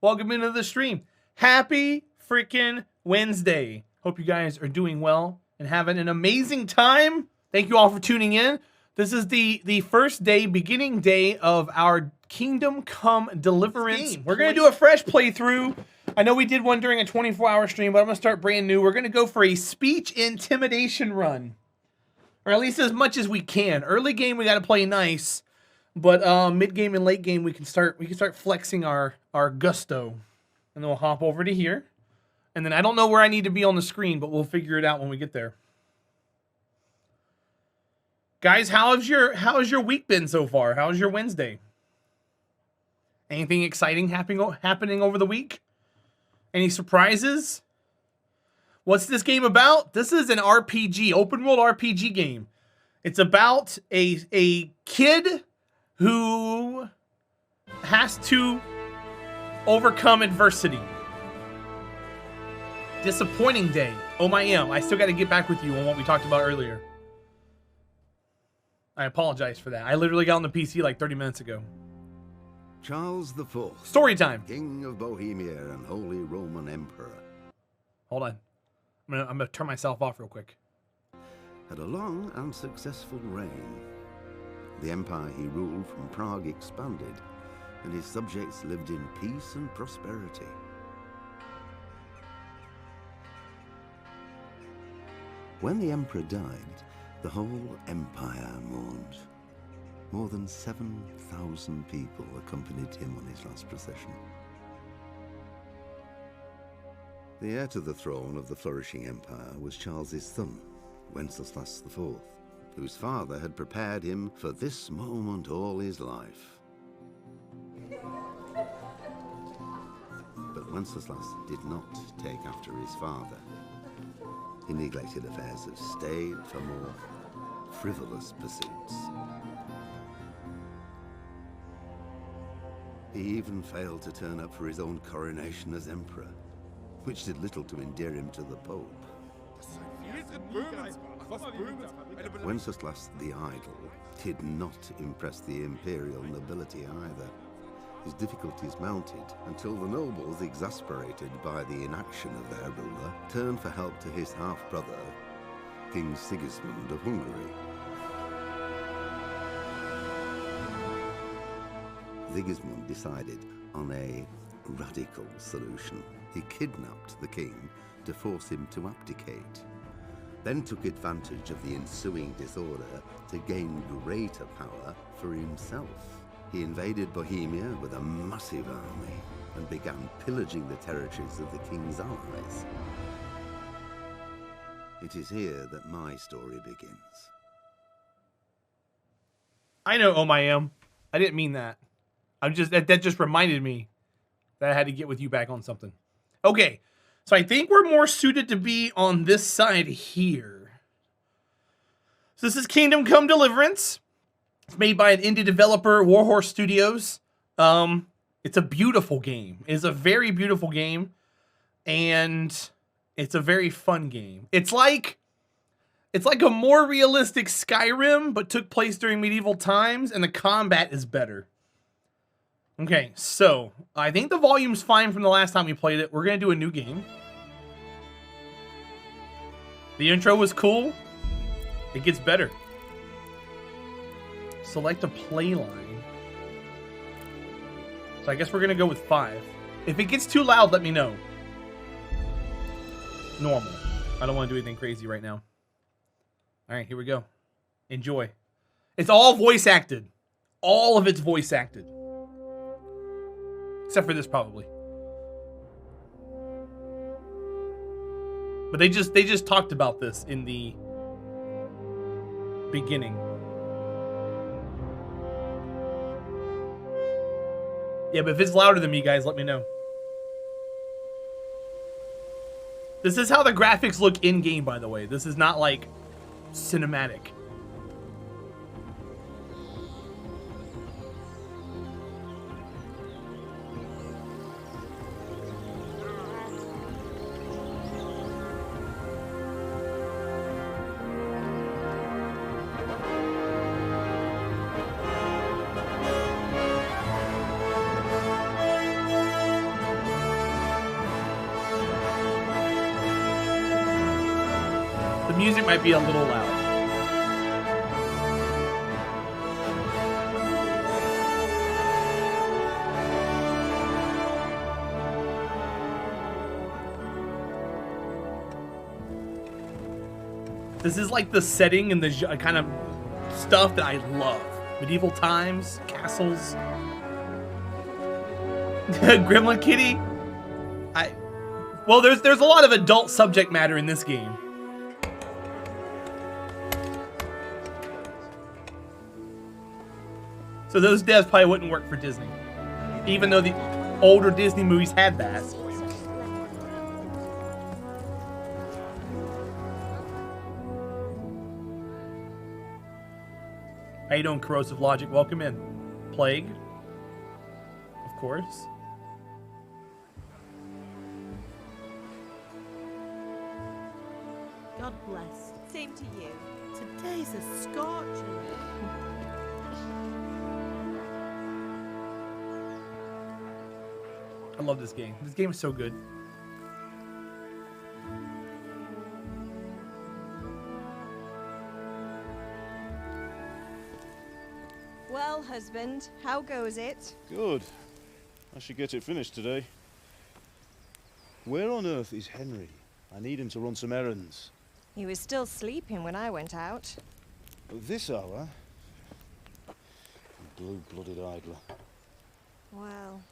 Welcome into the stream. Happy freaking Wednesday. Hope you guys are doing well and having an amazing time. Thank you all for tuning in. This is the first day, beginning day of our Kingdom Come Deliverance. We're going to do a fresh playthrough. I know we did one during a 24-hour stream, but I'm going to start brand new. We're going to go for a speech intimidation run. Or at least as much as we can. Early game, we got to play nice. But mid game and late game, we can start flexing our gusto. And then we'll hop over to here. And then I don't know where I need to be on the screen, but we'll figure it out when we get there. Guys, how has your week been so far? How's your Wednesday? Anything exciting happening over the week? Any surprises? What's this game about? This is an RPG, open world RPG game. It's about a kid who has to overcome adversity. Disappointing day. Oh my am. I still got to get back with you on what we talked about earlier. I apologize for that. I literally got on the PC like 30 minutes ago. Charles IV. Story time. King of Bohemia and Holy Roman Emperor. Hold on. I'm gonna turn myself off real quick. Had a long and successful reign. The empire he ruled from Prague expanded, and his subjects lived in peace and prosperity. When the emperor died, the whole empire mourned. More than 7,000 people accompanied him on his last procession. The heir to the throne of the flourishing empire was Charles's son, Wenceslas IV, whose father had prepared him for this moment all his life. But Wenceslas did not take after his father. He neglected affairs of state for more frivolous pursuits. He even failed to turn up for his own coronation as emperor, which did little to endear him to the Pope. Wenceslas the Idle did not impress the imperial nobility either. His difficulties mounted until the nobles, exasperated by the inaction of their ruler, turned for help to his half-brother, King Sigismund of Hungary. Sigismund decided on a radical solution. He kidnapped the king to force him to abdicate, then took advantage of the ensuing disorder to gain greater power for himself. He invaded Bohemia with a massive army and began pillaging the territories of the king's allies. It is here that my story begins. I know, oh my am. I didn't mean that. That just reminded me that I had to get with you back on something. Okay, so I think we're more suited to be on this side here. So this is Kingdom Come Deliverance. It's made by an indie developer, Warhorse Studios. It's a beautiful game. It's a very beautiful game, and it's a very fun game. It's like a more realistic Skyrim, but took place during medieval times, and the combat is better. Okay, so I think the volume's fine from the last time we played it. We're gonna do a new game. The intro was cool. It gets better. Select a play line. So I guess we're gonna go with 5. If it gets too loud, let me know. Normal. I don't want to do anything crazy right now. All right, here we go. Enjoy. It's all voice acted. All of it's voice acted. Except for this, probably. But they just talked about this in the beginning. Yeah, but if it's louder than me, guys, let me know. This is how the graphics look in-game, by the way. This is not, like, cinematic. music might be a little loud. This is like the setting and the kind of stuff that I love. Medieval times, castles. Gremlin Kitty. Well, there's a lot of adult subject matter in this game. So those devs probably wouldn't work for Disney, even though the older Disney movies had that. How you doing, Corrosive Logic? Welcome in. Plague, of course. God bless. Same to you. Today's a scorcher. I love this game. This game is so good. Well, husband, how goes it? Good. I should get it finished today. Where on earth is Henry? I need him to run some errands. He was still sleeping when I went out. At this hour? Blue-blooded idler. Well,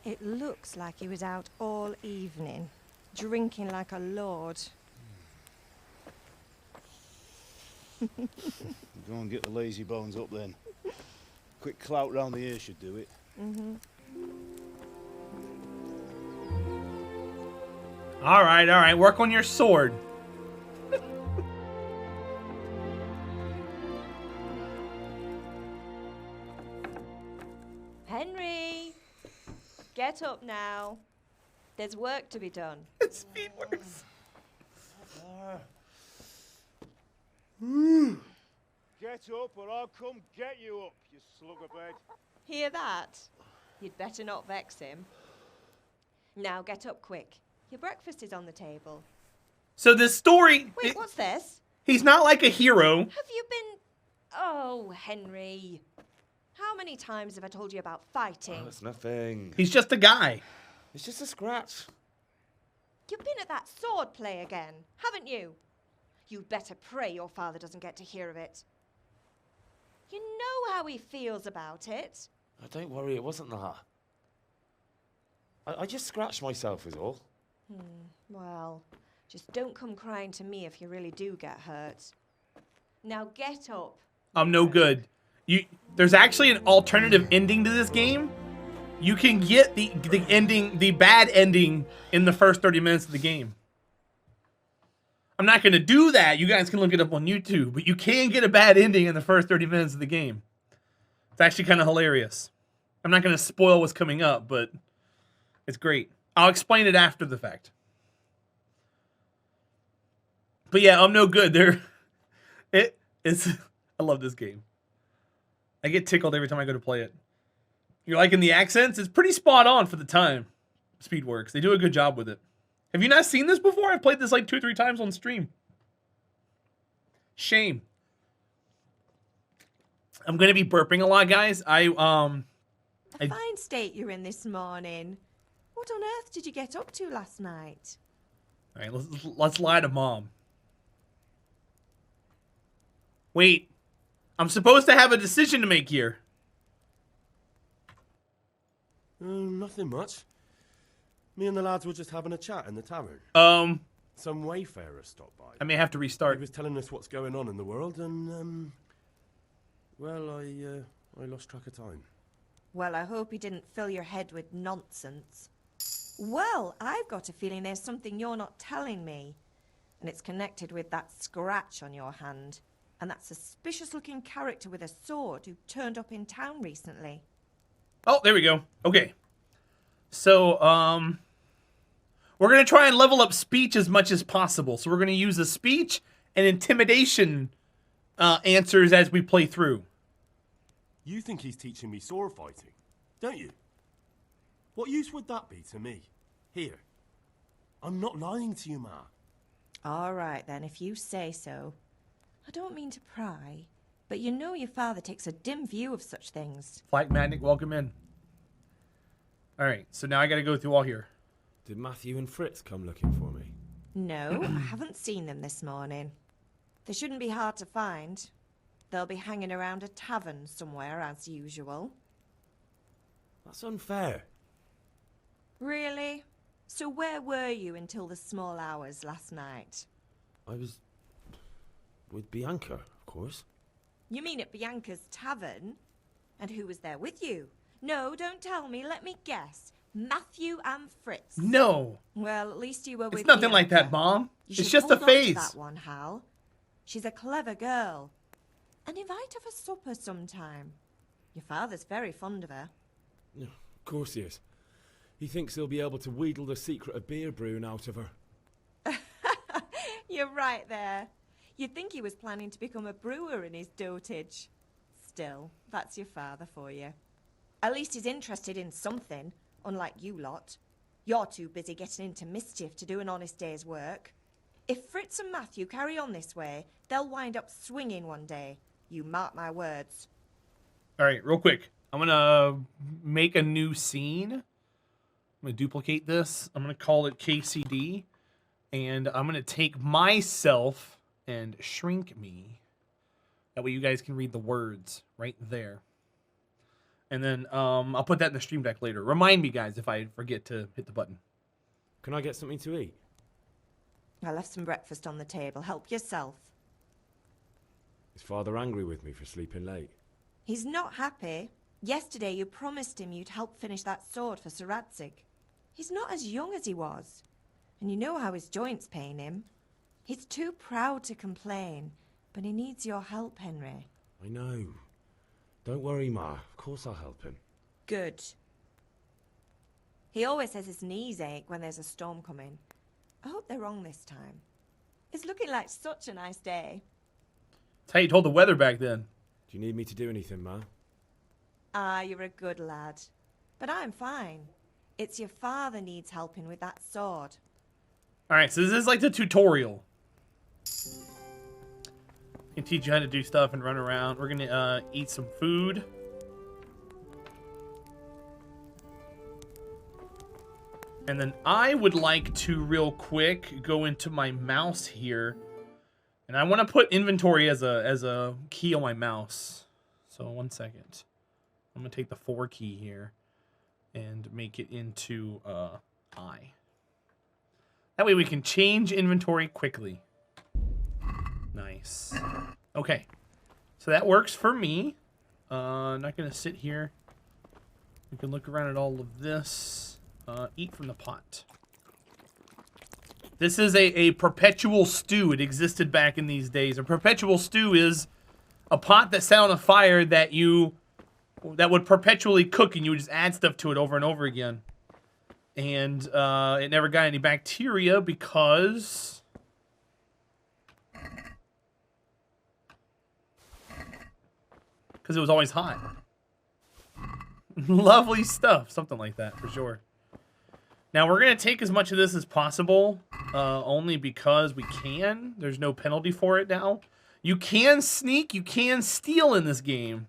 it looks like he was out all evening, drinking like a lord. Go and get the lazy bones up then. Quick clout round the ear should do it. Mm-hmm. All right. Work on your sword. Henry! Get up now. There's work to be done. Speed works. Get up or I'll come get you up, you slug of bed. Hear that? You'd better not vex him. Now get up quick. Your breakfast is on the table. So this story... Wait, what's this? He's not like a hero. Have you been... Oh, Henry. How many times have I told you about fighting? Oh, it's nothing. He's just a guy. It's just a scratch. You've been at that sword play again, haven't you? You'd better pray your father doesn't get to hear of it. You know how he feels about it. Oh, don't worry, it wasn't that. I just scratched myself is all. Well, just don't come crying to me if you really do get hurt. Now get up. I'm no good. There's actually an alternative ending to this game. You can get the ending, the bad ending, in the first 30 minutes of the game. I'm not going to do that. You guys can look it up on YouTube, but you can get a bad ending in the first 30 minutes of the game. It's actually kind of hilarious. I'm not going to spoil what's coming up, but it's great. I'll explain it after the fact. But yeah, I'm no good. I love this game. I get tickled every time I go to play it. You're liking the accents? It's pretty spot on for the time. Speedworks. They do a good job with it. Have you not seen this before? I've played this like 2 or 3 times on stream. Shame. I'm gonna be burping a lot, guys. A fine state you're in this morning. What on earth did you get up to last night? All right, let's lie to Mom. Wait, I'm supposed to have a decision to make here. Nothing much. Me and the lads were just having a chat in the tavern. Some wayfarer stopped by. I may have to He restart. was telling us what's going on in the world, and well, I lost track of time. Well, I hope he didn't fill your head with nonsense. Well, I've got a feeling there's something you're not telling me. And it's connected with that scratch on your hand. And that suspicious-looking character with a sword who turned up in town recently. Oh, there we go. Okay. So, we're going to try and level up speech as much as possible. So we're going to use the speech and intimidation answers as we play through. You think he's teaching me sword fighting, don't you? What use would that be to me? Here. I'm not lying to you, Ma. All right, then, if you say so. I don't mean to pry, but you know your father takes a dim view of such things. Flight Magnet, welcome in. All right, so now I got to go through all here. Did Matthew and Fritz come looking for me? No, I haven't seen them this morning. They shouldn't be hard to find. They'll be hanging around a tavern somewhere, as usual. That's unfair. Really? So where were you until the small hours last night? I was with Bianca, of course. You mean at Bianca's tavern? And who was there with you? No, don't tell me. Let me guess. Matthew and Fritz. No. Well, at least you were with It's nothing Bianca. like that, Mom. You It's should just a hold on to phase. that one, Hal. She's a clever girl. And invite her for supper sometime. Your father's very fond of her. Yeah, of course he is. He thinks he'll be able to wheedle the secret of beer brewing out of her. You're right there. You'd think he was planning to become a brewer in his dotage. Still, that's your father for you. At least he's interested in something, unlike you lot. You're too busy getting into mischief to do an honest day's work. If Fritz and Matthew carry on this way, they'll wind up swinging one day. You mark my words. All right, real quick. I'm going to make a new scene. I'm going to duplicate this. I'm going to call it KCD. And I'm going to take myself and shrink me. That way you guys can read the words right there. And then I'll put that in the stream deck later. Remind me, guys, if I forget to hit the button. Can I get something to eat? I left some breakfast on the table. Help yourself. Is Father angry with me for sleeping late? He's not happy. Yesterday you promised him you'd help finish that sword for Sir Radzig. He's not as young as he was. And you know how his joints pain him. He's too proud to complain, but he needs your help, Henry. I know. Don't worry, Ma. Of course I'll help him. Good. He always says his knees ache when there's a storm coming. I hope they're wrong this time. It's looking like such a nice day. That's how you told the weather back then. Do you need me to do anything, Ma? Ah, you're a good lad. But I'm fine. It's your father needs helping with that sword. All right, so this is like the tutorial. I can teach you how to do stuff and run around. We're going to eat some food. And then I would like to, real quick, go into my mouse here. And I want to put inventory as a key on my mouse. So 1 second. I'm going to take the 4 key here and make it into I. That way we can change inventory quickly. Nice. Okay. So that works for me. I'm not going to sit here. We can look around at all of this. Eat from the pot. This is a perpetual stew. It existed back in these days. A perpetual stew is a pot that sat on a fire that would perpetually cook, and you would just add stuff to it over and over again. And it never got any bacteria because it was always hot. Lovely stuff. Something like that, for sure. Now, we're going to take as much of this as possible, only because we can. There's no penalty for it now. You can sneak, you can steal in this game.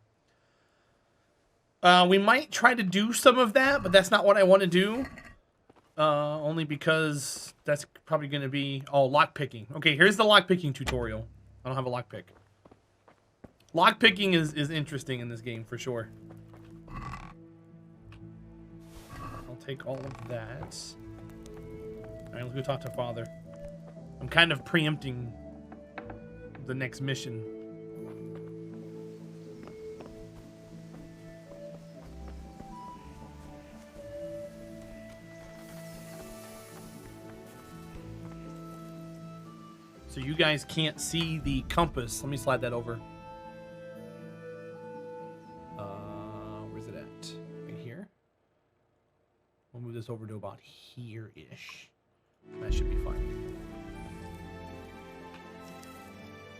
We might try to do some of that, but that's not what I want to do. Only because that's probably going to be... Oh, lockpicking. Okay, here's the lockpicking tutorial. I don't have a lockpick. Lockpicking is interesting in this game, for sure. I'll take all of that. Alright, let's go talk to Father. I'm kind of preempting the next mission. So you guys can't see the compass. Let me slide that over. Where's it at? Right here. We'll move this over to about here-ish. That should be fine.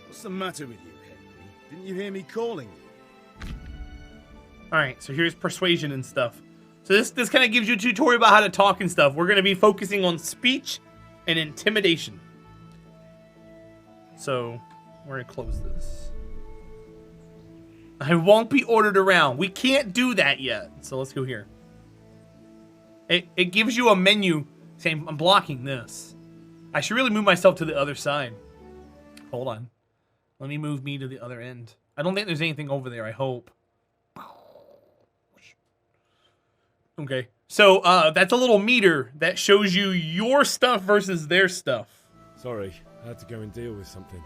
What's the matter with you, Henry? Didn't you hear me calling you? Alright, so here's persuasion and stuff. So this kind of gives you a tutorial about how to talk and stuff. We're going to be focusing on speech and intimidation. So we're gonna close this. I won't be ordered around. We can't do that yet. So let's go here. It gives you a menu saying I'm blocking this. I should really move myself to the other side. Hold on. Let me move me to the other end. I don't think there's anything over there, I hope. Okay. So that's a little meter that shows you your stuff versus their stuff. Sorry, I had to go and deal with something.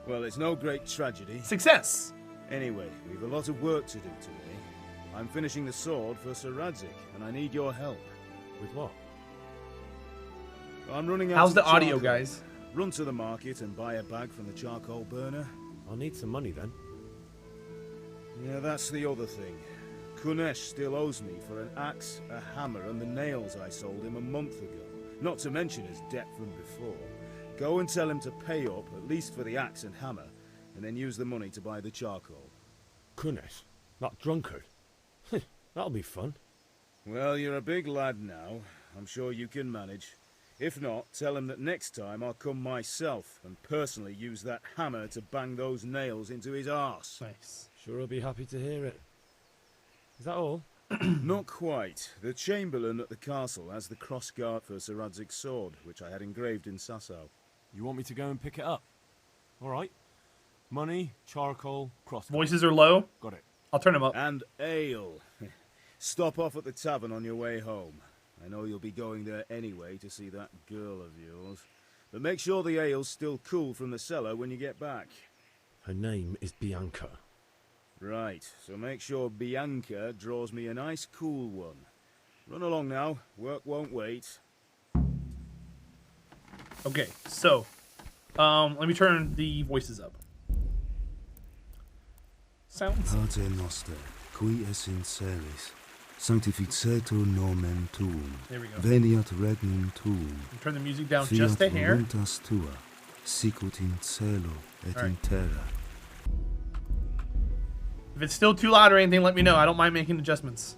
Well, it's no great tragedy. Success. Anyway, we've a lot of work to do today. I'm finishing the sword for Sir Radzik, and I need your help. With what? I'm running out How's of the audio, charcoal. guys? Run to the market and buy a bag from the charcoal burner. I'll need some money then. Yeah, that's the other thing. Kunesh still owes me for an axe, a hammer, and the nails I sold him a month ago. Not to mention his debt from before. Go and tell him to pay up, at least for the axe and hammer, and then use the money to buy the charcoal. Kunesh? That drunkard? That'll be fun. Well, you're a big lad now. I'm sure you can manage. If not, tell him that next time I'll come myself and personally use that hammer to bang those nails into his arse. Nice. Sure, I'll be happy to hear it. Is that all? Not quite. The Chamberlain at the castle has the crossguard for Sir Radzik's sword, which I had engraved in Sasau. You want me to go and pick it up? All right. Money, charcoal, cross. Voices are low. Got it. I'll turn them up. And ale. Stop off at the tavern on your way home. I know you'll be going there anyway to see that girl of yours. But make sure the ale's still cool from the cellar when you get back. Her name is Bianca. Right, so make sure Bianca draws me a nice cool one. Run along now, work won't wait. Okay, so let me turn the voices up. Sounds. Pater noster, qui es in celis, sanctificetur nomen tuum. There we go. Veniat regnum tuum. Turn the music down Fiat just a hair. voluntas tua, sicut in cielo et in Alright. terra. If it's still too loud or anything, let me know. I don't mind making adjustments.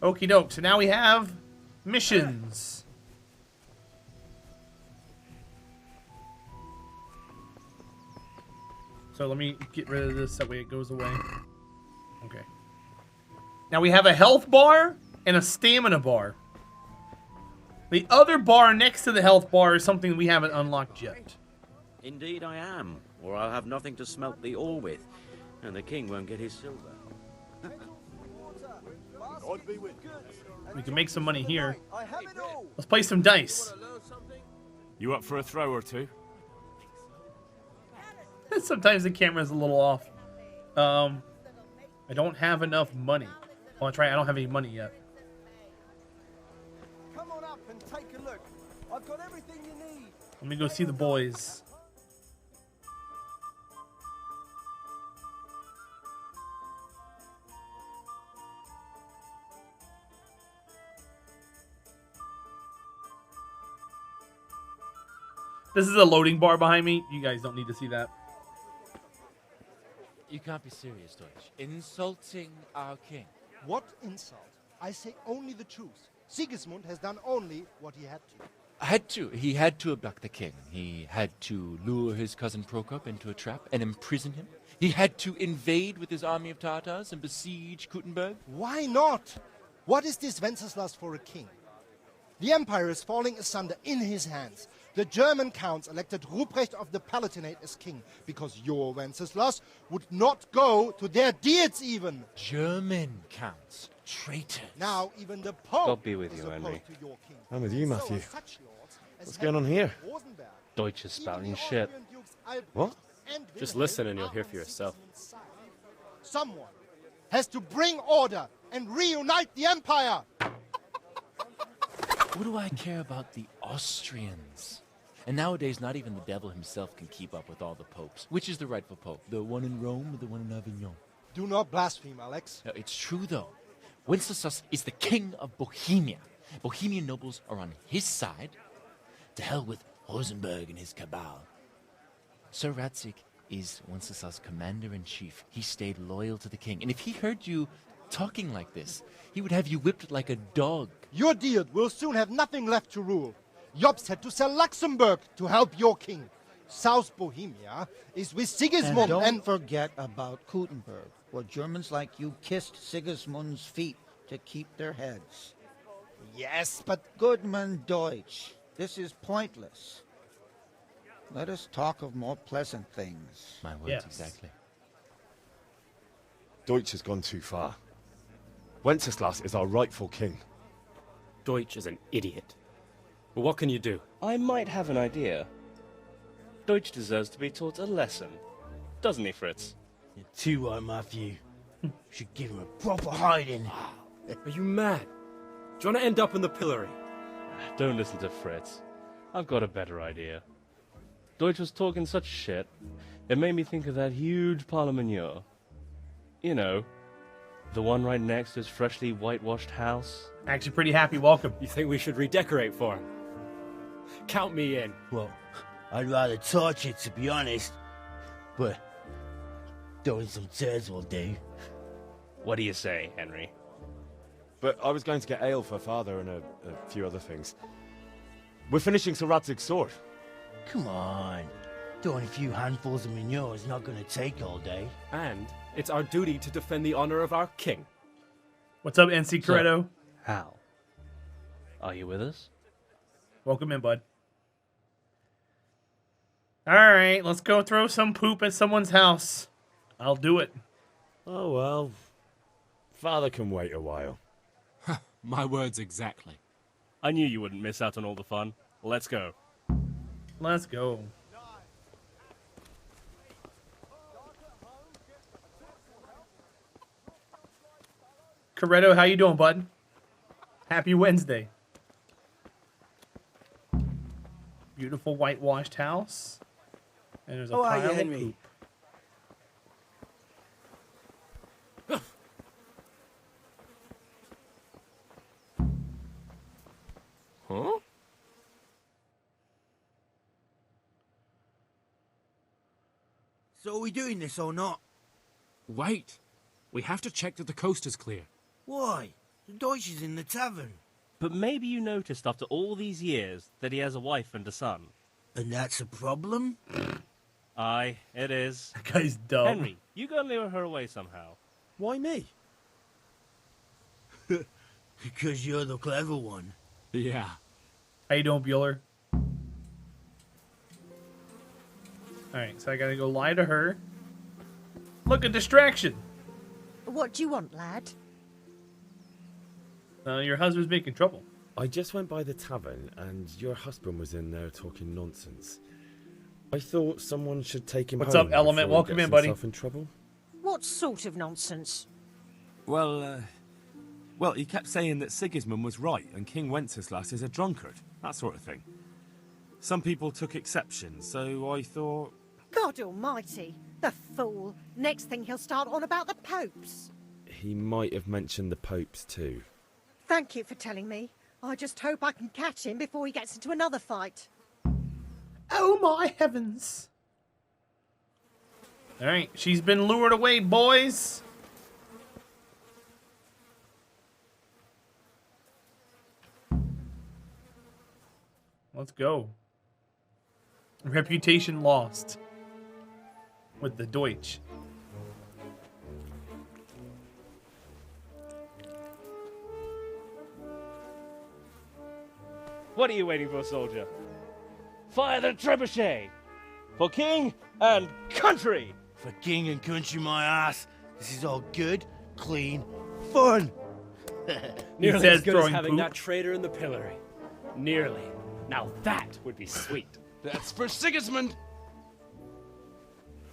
Okie doke. So now we have missions. So let me get rid of this, that way it goes away. Okay. Now we have a health bar and a stamina bar. The other bar next to the health bar is something we haven't unlocked yet. Indeed I am, or I'll have nothing to smelt the ore with, and the king won't get his silver. We can make some money here. Let's play some dice. You up for a throw or two? Sometimes the camera's a little off. I don't have enough money. Well, that's right, I don't have any money yet. Come on up and take a look. I've got everything you need. Let me go see the boys. This is a loading bar behind me. You guys don't need to see that. You can't be serious, Deutsch. Insulting our king. What insult? I say only the truth. Sigismund has done only what he had to. He had to abduct the king. He had to lure his cousin Prokop into a trap and imprison him. He had to invade with his army of Tatars and besiege Kuttenberg. Why not? What is this Wenceslas for a king? The empire is falling asunder in his hands. The German counts elected Ruprecht of the Palatinate as king because your Wenceslas would not go to their deeds even. German counts. Traitors. Now even the Pope God be with is you, opposed Henry. to your king. I'm with you, So Matthew. are such lords as What's going on here? Rosenberg. Deutsch is spouting Even the shit. Austrian Dukes Albrecht What? and Just Wilhelm listen and you'll are hear on for yourself. Sigismund's side. Someone has to bring order and reunite the empire. What do I care about the Austrians? And nowadays, not even the devil himself can keep up with all the popes. Which is the rightful pope? The one in Rome or the one in Avignon? Do not blaspheme, Alex. No, it's true, though. Wenceslas is the king of Bohemia. Bohemian nobles are on his side. To hell with Rosenberg and his cabal. Sir Radzik is Wenceslas' commander-in-chief. He stayed loyal to the king. And if he heard you talking like this, he would have you whipped like a dog. Your deed will soon have nothing left to rule. Jobst had to sell Luxembourg to help your king. South Bohemia is with And Sigismund don't forget about Kuttenberg, where Germans like you kissed Sigismund's feet to keep their heads. Yes, but... Goodman Deutsch, this is pointless. Let us talk of more pleasant things. My words Yes. exactly. Deutsch has gone too far. Wenceslas is our rightful king. Deutsch is an idiot. But what can you do? I might have an idea. Deutsch deserves to be taught a lesson. Doesn't he, Fritz? You're too right, Matthew. Should give him a proper hiding. Are you mad? Do you want to end up in the pillory? Don't listen to Fritz. I've got a better idea. Deutsch was talking such shit, it made me think of that huge parliament. You know, the one right next to his freshly whitewashed house. Actually, pretty happy. Welcome. You think we should redecorate for him? Count me in. Well, I'd rather torch it, to be honest. But throwing some turds will do. What do you say, Henry? But I was going to get ale for father and a few other things. We're finishing Sir Radzig's sword. Come on. Throwing a few handfuls of manure is not going to take all day. And it's our duty to defend the honor of our king. What's up, NC Corretto? How? Are you with us? Welcome in, bud. All right, let's go throw some poop at someone's house. I'll do it. Oh, well. Father can wait a while. My words exactly. I knew you wouldn't miss out on all the fun. Let's go. Let's go. Corretto, how you doing, bud? Happy Wednesday. Beautiful whitewashed house. And there's a How are pile you, of Henry? poop. Huh? So are we doing this or not? Wait. We have to check that the coast is clear. Why? The Deutsch is in the tavern. But maybe you noticed after all these years that he has a wife and a son. And that's a problem? Aye, it is. That guy's dumb. Henry, you gotta lure her away somehow. Why me? Because you're the clever one. Yeah. How you doing, Bueller? Alright, so I gotta go lie to her. Look, a distraction! What do you want, lad? Your husband's making trouble. I just went by the tavern and your husband was in there talking nonsense. I thought someone should take him What's home up, Element? before he Welcome gets in, buddy. himself in trouble. What sort of nonsense? Well, he kept saying that Sigismund was right and King Wenceslas is a drunkard, that sort of thing. Some people took exception, so I thought... God almighty, the fool. Next thing he'll start on about the popes. He might have mentioned the popes too. Thank you for telling me. I just hope I can catch him before he gets into another fight. Oh my heavens. Alright, she's been lured away, boys. Let's go. Reputation lost. With the Deutsch. What are you waiting for, soldier? Fire the trebuchet! For king and country! For king and country, my ass. This is all good, clean, fun. Nearly as good as having that traitor in the pillory. Nearly. Now that would be sweet. That's for Sigismund!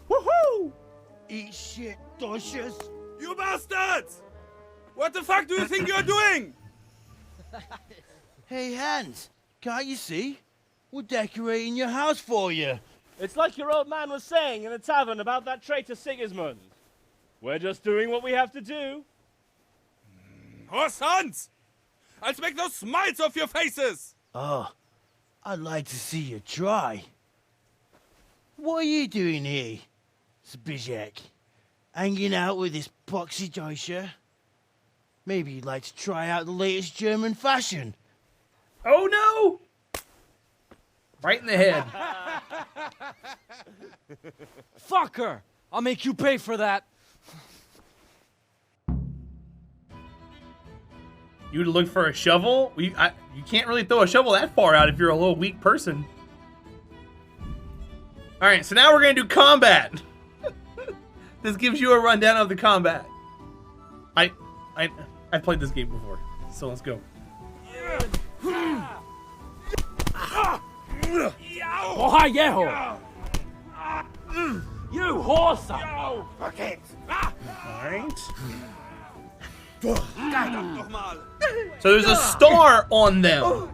Woohoo! Eat shit, Deutsches. You bastards! What the fuck do you think you're doing? Hey, Hans, can't you see? We're decorating your house for you. It's like your old man was saying in the tavern about that traitor Sigismund. We're just doing what we have to do. Horse Hans! I'll make those smiles off your faces! Oh, I'd like to see you try. What are you doing here, Zbigniew? Hanging out with this poxy Deutscher? Maybe you'd like to try out the latest German fashion. Oh no! Right in the head. Fucker! I'll make you pay for that. You'd look for a shovel? You can't really throw a shovel that far out if you're a little weak person. Alright, so now we're going to do combat. This gives you a rundown of the combat. I've played this game before, so let's go. Oh, yeah! You horse! Alright. So there's a star on them.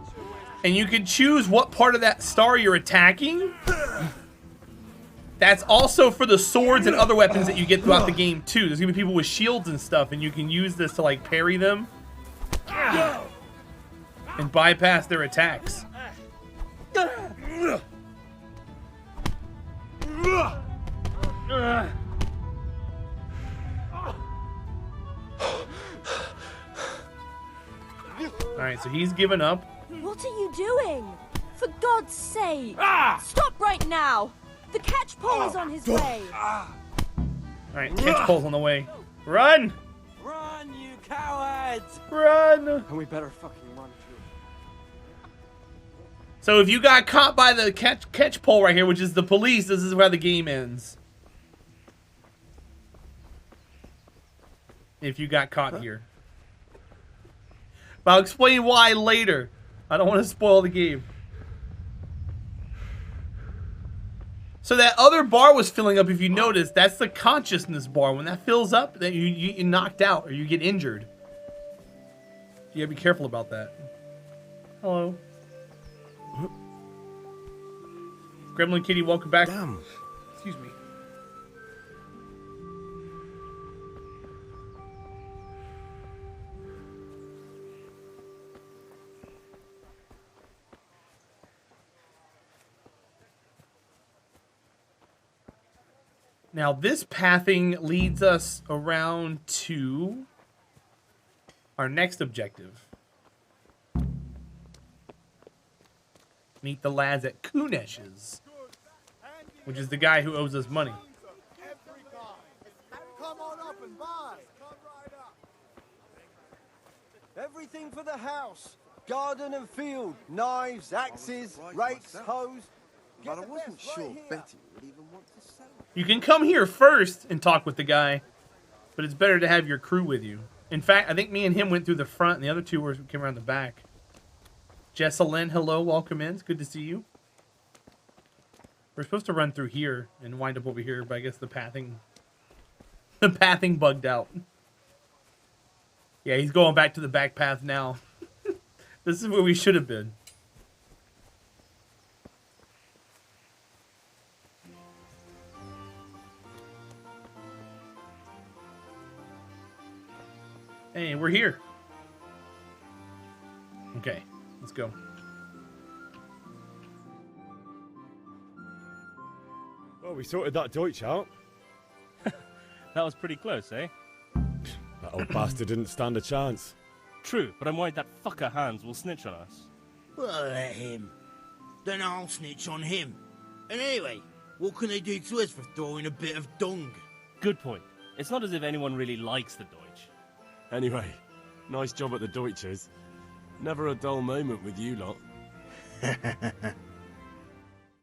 And you can choose what part of that star you're attacking. That's also for the swords and other weapons that you get throughout the game too. There's gonna be people with shields and stuff, and you can use this to like parry them and bypass their attacks. Alright, so he's given up. What are you doing? For God's sake! Stop right now! The catch pole is on his way! Alright, catch pole's on the way. Run! Run, you cowards! Run! And we better fucking run too. So if you got caught by the catch pole right here, which is the police, this is where the game ends. If you got caught here. But I'll explain why later. I don't want to spoil the game. So that other bar was filling up, if you notice, that's the consciousness bar. When that fills up, then you get knocked out or you get injured. You gotta be careful about that. Hello. Gremlin Kitty, welcome back. Damn. Excuse me. Now this pathing leads us around to our next objective. Meet the lads at Kunesh's, which is the guy who owes us money. Come on up and buy. Come right up. Everything for the house. Garden and field. Knives, axes, rakes, hoes. But I wasn't sure Betty would even want to sell. You can come here first and talk with the guy, but it's better to have your crew with you. In fact, I think me and him went through the front, and the other two came around the back. Jessalyn, hello, welcome in. It's good to see you. We're supposed to run through here and wind up over here, but I guess the pathing bugged out. Yeah, he's going back to the back path now. This is where we should have been. Hey, we're here. Okay, let's go. Well, we sorted that Deutsch out. That was pretty close, eh? That old bastard didn't stand a chance. True, but I'm worried that fucker Hans will snitch on us. Well, let him. Then I'll snitch on him. And anyway, what can they do to us for throwing a bit of dung? Good point. It's not as if anyone really likes the Deutsch. Anyway, nice job at the Deutsches. Never a dull moment with you lot.